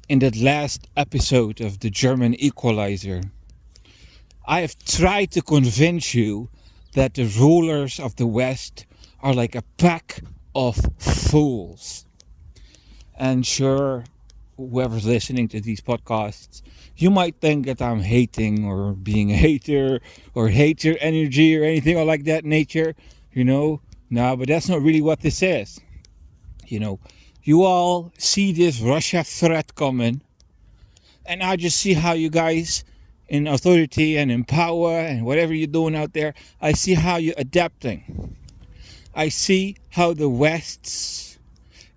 In that last episode of the German Equalizer, I have tried to convince you that the rulers of the West are like a pack of fools. And sure, whoever's listening to these podcasts, you might think that I'm hating or being a hater or hater energy or anything like that nature, No, but that's not really what this is. You all see this Russia threat coming, and I just see how you guys in authority and in power and whatever you're doing out there, I see how you're adapting. I see how the West's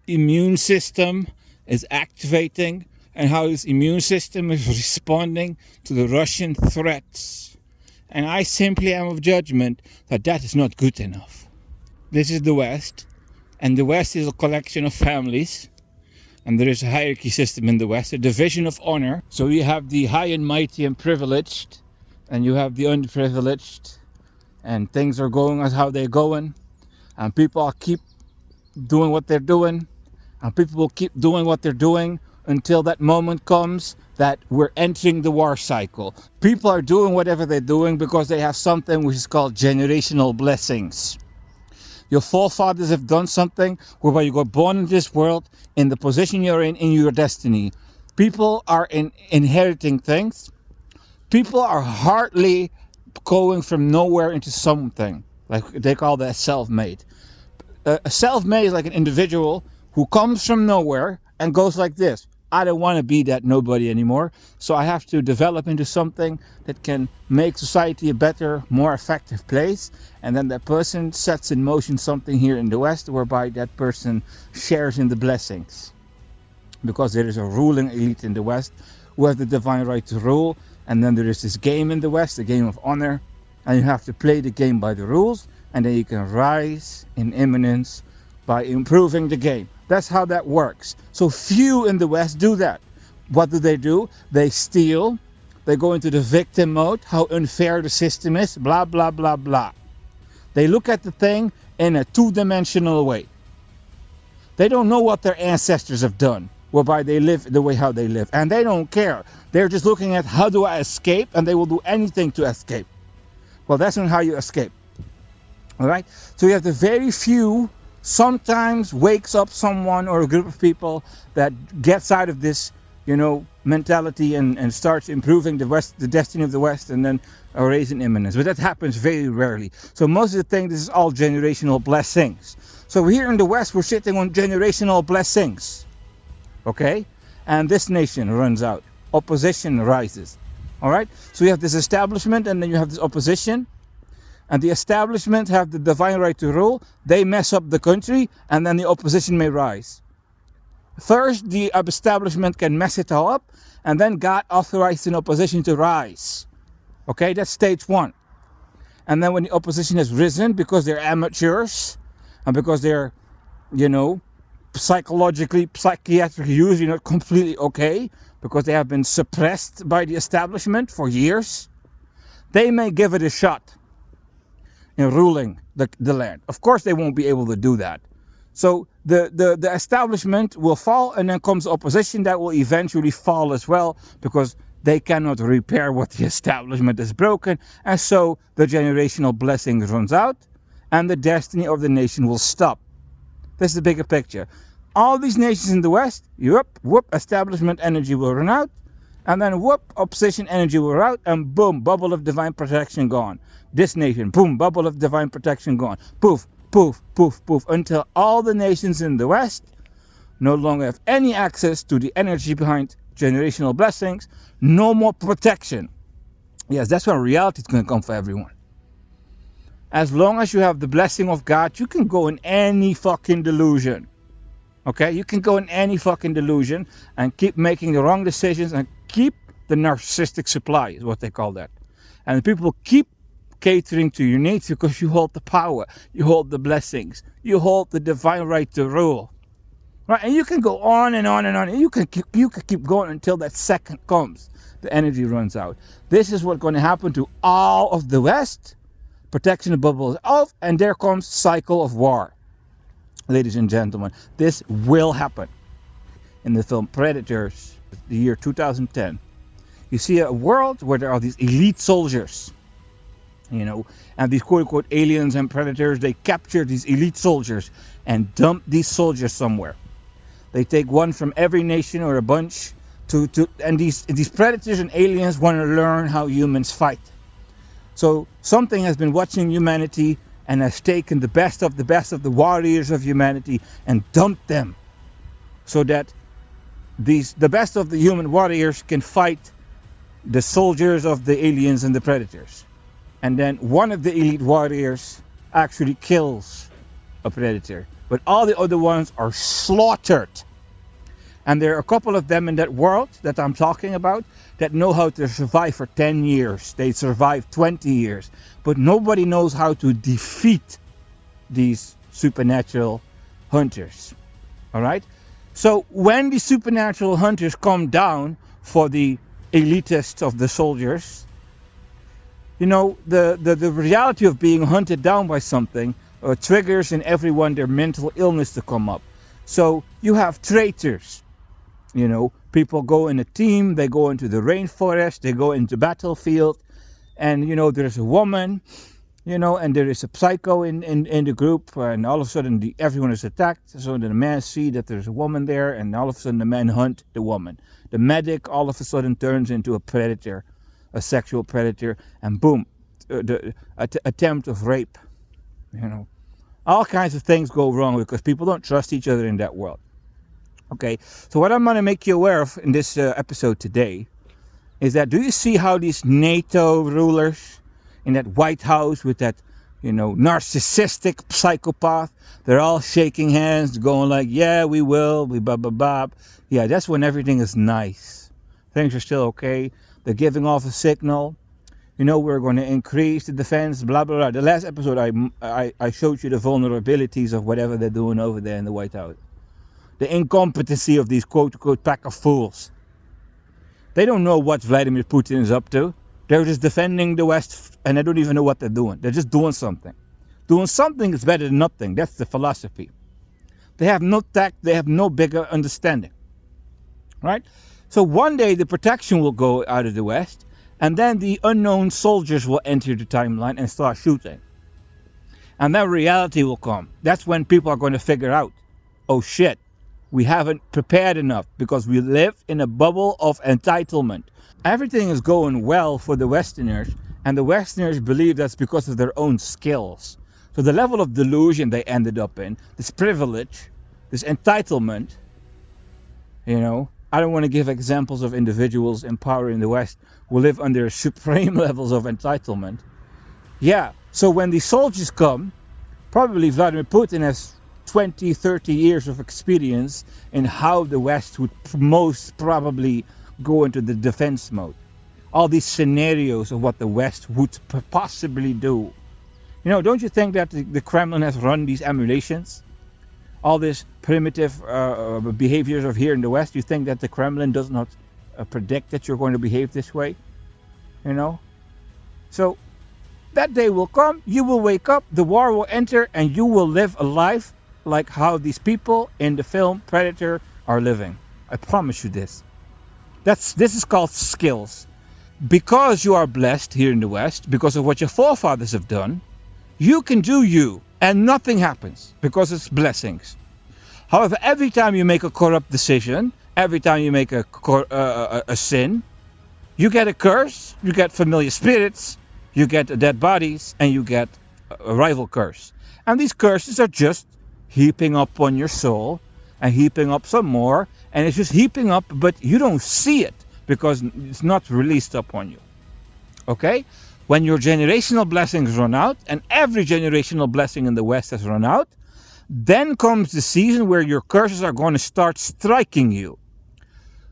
immune system is activating and how its immune system is responding to the Russian threats. And I simply am of judgment that that is not good enough. This is the West, and the West is a collection of families, and there is a hierarchy system in the West, a division of honor. So you have the high and mighty and privileged, and you have the unprivileged, and things are going as how they're going, and people keep doing what they're doing, and people will keep doing what they're doing until that moment comes that we're entering the war cycle. People are doing whatever they're doing because they have something which is called generational blessings. Your forefathers have done something whereby you got born in this world in the position you're in your destiny. People are inheriting things. People are hardly going from nowhere into something. Like they call that self-made. A self-made is like an individual who comes from nowhere and goes like this. I don't want to be that nobody anymore, so I have to develop into something that can make society a better, more effective place. And then that person sets in motion something here in the West whereby that person shares in the blessings. Because there is a ruling elite in the West who have the divine right to rule. And then there is this game in the West, the game of honor. And you have to play the game by the rules. And then you can rise in eminence by improving the game. That's how that works. So few in the West do that. What do? They steal. They go into the victim mode. How unfair the system is. Blah, blah, blah, blah. They look at the thing in a two-dimensional way. They don't know what their ancestors have done, whereby they live the way how they live. And they don't care. They're just looking at how do I escape, and they will do anything to escape. Well, that's not how you escape. All right? So you have the very few. Sometimes wakes up someone or a group of people that gets out of this, mentality and starts improving the destiny of the West, and then raising imminence. But that happens very rarely. So most of the thing, this is all generational blessings. So here in the West, we're sitting on generational blessings. Okay? And this nation runs out. Opposition rises. All right? So you have this establishment, and then you have this opposition. And the establishment have the divine right to rule. They mess up the country, and then the opposition may rise. First, the establishment can mess it all up, and then God authorized an opposition to rise. Okay, that's stage one. And then when the opposition has risen, because they're amateurs, and because they're, psychologically, psychiatrically usually not completely okay, because they have been suppressed by the establishment for years, they may give it a shot in ruling the land. Of course they won't be able to do that. So the establishment will fall, and then comes opposition that will eventually fall as well, because they cannot repair what the establishment has broken, and so the generational blessing runs out and the destiny of the nation will stop. This is the bigger picture. All these nations in the West, establishment energy will run out, and then opposition energy will run out, and boom, bubble of divine protection gone. This nation, boom, bubble of divine protection gone. Poof, poof, poof, poof, until all the nations in the West no longer have any access to the energy behind generational blessings. No more protection. Yes, that's when reality is going to come for everyone. As long as you have the blessing of God, you can go in any fucking delusion. Okay, you can go in any fucking delusion and keep making the wrong decisions and keep the narcissistic supply, is what they call that. And people keep catering to your needs because you hold the power, you hold the blessings, you hold the divine right to rule. Right? And you can go on and on and on. And you can keep going until that second comes. The energy runs out. This is what's going to happen to all of the West. Protection of bubbles off, and there comes cycle of war. Ladies and gentlemen, this will happen. in the film Predators, the year 2010. You see a world where there are these elite soldiers, and these quote-unquote aliens and predators, they capture these elite soldiers and dump these soldiers somewhere. They take one from every nation or a bunch, and these predators and aliens want to learn how humans fight. So something has been watching humanity and has taken the best of the warriors of humanity and dumped them, so that the best of the human warriors can fight the soldiers of the aliens and the predators. And then one of the elite warriors actually kills a predator, but all the other ones are slaughtered. And there are a couple of them in that world that I'm talking about that know how to survive for 10 years. They survive 20 years. But nobody knows how to defeat these supernatural hunters. Alright? So when the supernatural hunters come down for the elitists of the soldiers, the reality of being hunted down by something triggers in everyone their mental illness to come up. So you have traitors. People go in a team, they go into the rainforest, they go into battlefield, and there's a woman, and there is a psycho in the group, and all of a sudden everyone is attacked. So the men see that there's a woman there, and all of a sudden the men hunt the woman. The medic all of a sudden turns into a predator, a sexual predator, and boom, the attempt of rape. All kinds of things go wrong because people don't trust each other in that world. Okay, so what I'm going to make you aware of in this episode today is that, do you see how these NATO rulers in that White House with that, narcissistic psychopath, they're all shaking hands, going like, yeah, we will, we blah, blah, blah. Yeah, that's when everything is nice. Things are still okay. They're giving off a signal. We're going to increase the defense, blah, blah, blah. The last episode, I showed you the vulnerabilities of whatever they're doing over there in the White House. The incompetency of these quote-unquote pack of fools. They don't know what Vladimir Putin is up to. They're just defending the West, and they don't even know what they're doing. They're just doing something. Doing something is better than nothing. That's the philosophy. They have no tact. They have no bigger understanding. Right? So one day the protection will go out of the West, and then the unknown soldiers will enter the timeline and start shooting. And then reality will come. That's when people are going to figure out, oh shit, we haven't prepared enough because we live in a bubble of entitlement. Everything is going well for the Westerners, and the Westerners believe that's because of their own skills. So the level of delusion they ended up in, this privilege, this entitlement, I don't want to give examples of individuals in power in the West who live under supreme levels of entitlement. Yeah, so when the soldiers come, probably Vladimir Putin has 20, 30 years of experience in how the West would most probably go into the defense mode. All these scenarios of what the West would possibly do. Don't you think that the Kremlin has run these emulations? All this primitive behaviors of here in the West, you think that the Kremlin does not predict that you're going to behave this way? So that day will come, you will wake up, the war will enter, and you will live a life like how these people in the film Predator are living. I promise you this. This is called skills. Because you are blessed here in the West, because of what your forefathers have done, you can do you, and nothing happens, because it's blessings. However, every time you make a corrupt decision, every time you make a sin, you get a curse, you get familiar spirits, you get dead bodies, and you get a rival curse. And these curses are just heaping up on your soul, and heaping up some more, and it's just heaping up, but you don't see it, because it's not released upon you. Okay? When your generational blessings run out, and every generational blessing in the West has run out, then comes the season where your curses are going to start striking you.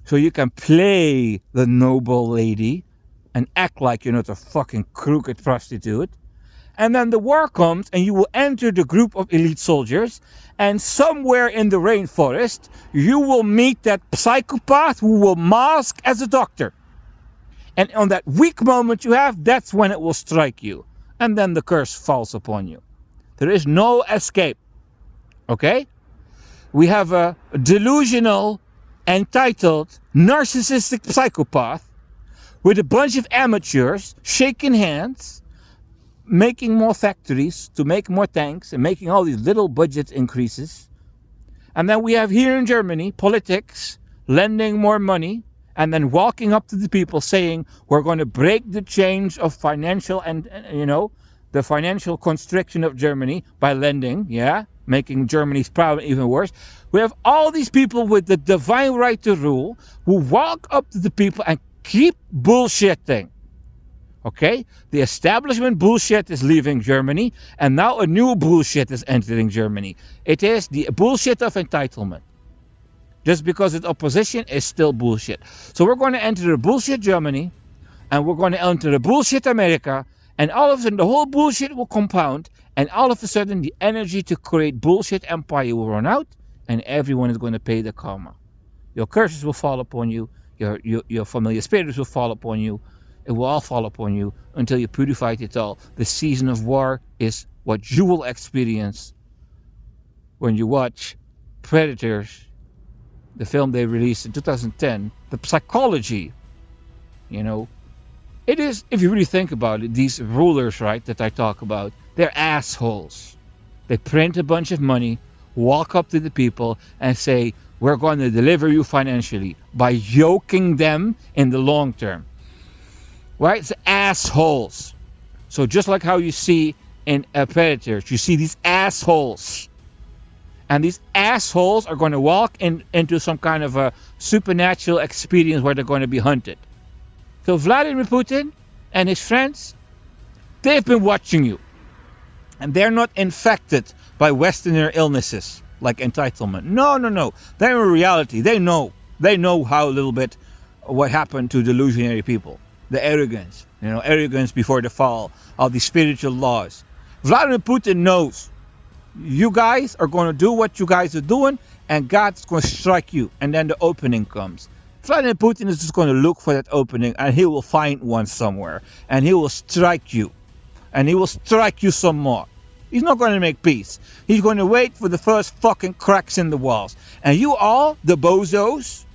So you can play the noble lady and act like you're not a fucking crooked prostitute. And then the war comes and you will enter the group of elite soldiers, and somewhere in the rainforest you will meet that psychopath who will mask as a doctor. And on that weak moment you have, that's when it will strike you. And then the curse falls upon you. There is no escape. Okay? We have a delusional, entitled narcissistic psychopath with a bunch of amateurs shaking hands, making more factories to make more tanks and making all these little budget increases. And then we have here in Germany politics lending more money and then walking up to the people saying we're going to break the chains of financial and the financial constriction of Germany by lending, making Germany's problem even worse. We have all these people with the divine right to rule who walk up to the people and keep bullshitting. Okay? The establishment bullshit is leaving Germany, and now a new bullshit is entering Germany. It is the bullshit of entitlement. Just because it's opposition is still bullshit. So we're going to enter a bullshit Germany, and we're going to enter a bullshit America, and all of a sudden the whole bullshit will compound, and all of a sudden the energy to create bullshit empire will run out, and everyone is going to pay the karma. Your curses will fall upon you, your familiar spirits will fall upon you, it will all fall upon you until you purified it all. The season of war is what you will experience when you watch Predators, the film they released in 2010, the psychology, it is, if you really think about it, these rulers, right, that I talk about, they're assholes. They print a bunch of money, walk up to the people and say, we're going to deliver you financially by yoking them in the long term. Right? It's assholes. So just like how you see in Predators, you see these assholes. And these assholes are going to walk into some kind of a supernatural experience where they're going to be hunted. So Vladimir Putin and his friends, they've been watching you. And they're not infected by Westerner illnesses like entitlement. No. They're in reality. They know how a little bit what happened to delusionary people. The arrogance, arrogance before the fall of these spiritual laws. Vladimir Putin knows you guys are going to do what you guys are doing, and God's going to strike you, and then the opening comes. Vladimir Putin is just going to look for that opening, and he will find one somewhere, and he will strike you, and he will strike you some more. He's not going to make peace. He's going to wait for the first fucking cracks in the walls. And you all, the bozos,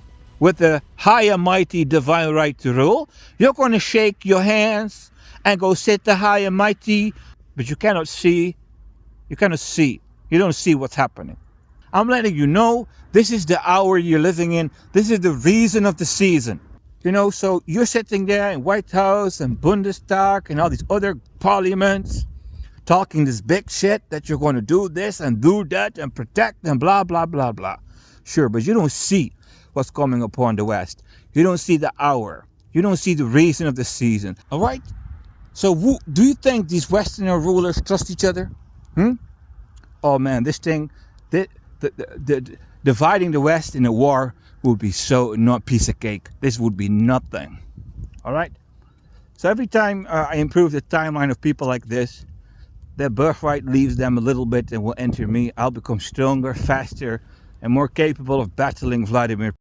with the high and mighty divine right to rule, you're going to shake your hands and go sit the high and mighty, but you cannot see. You don't see what's happening. I'm letting you know, this is the hour you're living in. This is the reason of the season. So you're sitting there in White House and Bundestag and all these other parliaments, talking this big shit that you're going to do this and do that and protect and blah, blah, blah, blah. Sure, but you don't see what's coming upon the West. You don't see the hour. You don't see the reason of the season. All right? So do you think these Westerner rulers trust each other? Oh man, this thing, the dividing the West in a war would be so not piece of cake. This would be nothing. All right? So every time I improve the timeline of people like this, their birthright leaves them a little bit and will enter me. I'll become stronger, faster, and more capable of battling Vladimir